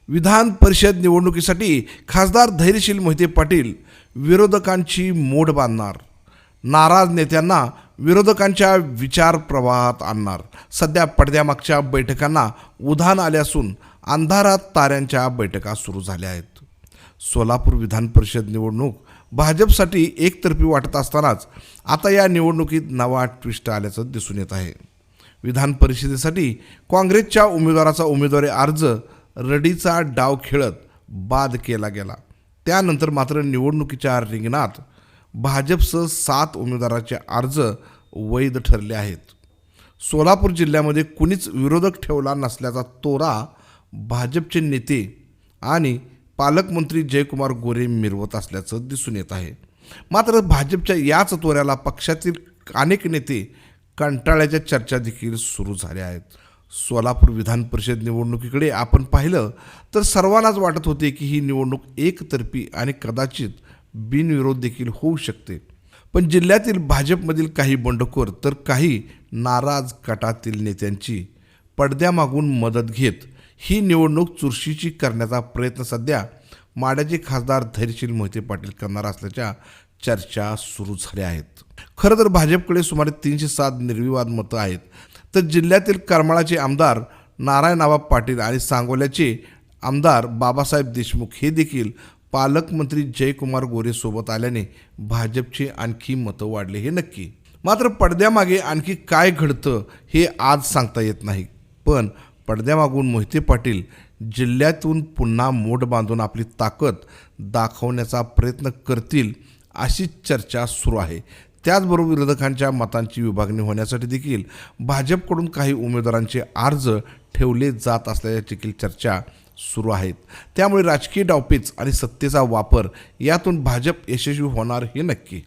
विधान परिषद निवडणुकीसाठी खासदार धैर्यशील मोहिते पाटील विरोधकांची मोड बांधणार. नाराज नेत्यांना विरोधकांच्या विचार प्रवाहात आणणार. सध्या पडद्यामागच्या बैठकांना उधाण आले असून अंधारात ताऱ्यांच्या बैठका सुरू झाल्या आहेत. सोलापूर विधान परिषद निवडणूक भाजपसाठी एकतर्फी वाटत असतानाच आता या निवडणुकीत नवा ट्विस्ट आल्याचं दिसून येत आहे. विधान परिषदेसाठी काँग्रेसच्या उमेदवाराचा उमेदवारी अर्ज रडीचा डाव खेळत बाद केला गेला. त्यानंतर मात्र निवडणुकीच्या रिंगणात भाजपसह 7 उमेदवारांचे अर्ज वैध ठरले आहेत. सोलापूर जिल्ह्यामध्ये कुणीच विरोधक ठेवला नसल्याचा तोरा भाजपचे नेते आणि पालकमंत्री जयकुमार गोरे मिरवत असल्याचं दिसून येत आहे. मात्र भाजपच्या याच तोऱ्याला पक्षातील अनेक नेते कंटाळ्याच्या चर्चा देखील सुरू झाल्या आहेत. सोलापूर विधान परिषद निवडणुकीकडे आपण पाहिलं तर सर्वांनाच वाटत होते की ही निवडणूक एकतर्फी आणि कदाचित बिनविरोध देखील होऊ शकते. पण जिल्ह्यातील भाजपमधील काही बंडखोर तर काही नाराज गटातील नेत्यांची पडद्यामागून मदत घेत ही निवडणूक चुरशीची करण्याचा प्रयत्न सध्या माढ्याचे खासदार धैर्यशील मोहिते पाटील करणार असल्याच्या चर्चा सुरू झाल्या आहेत. खरं तर भाजपकडे सुमारे 307 निर्विवाद मतं आहेत, तर जिल्ह्यातील करमाळाचे आमदार नारायणआबा पाटील आणि सांगोल्याचे आमदार बाबासाहेब देशमुख हे देखील पालकमंत्री जयकुमार गोरे सोबत आल्याने भाजपचे आणखी मतं वाढले हे नक्की. मात्र पडद्यामागे आणखी काय घडतं हे आज सांगता येत नाही. पण पडद्यामागून मोहिते पाटील जिल्ह्यातून पुन्हा मोड बांधून आपली ताकद दाखवण्याचा प्रयत्न करतील अशी चर्चा सुरू आहे. त्याचबरोबर विरोधकांच्या मतांची विभागणी होण्यासाठी देखील भाजपकडून काही उमेदवारांचे अर्ज ठेवले जात असल्याच्या देखील चर्चा सुरू आहेत. त्यामुळे राजकीय डावपेच आणि सत्तेचा वापर यातून भाजप यशस्वी होणार हे नक्की.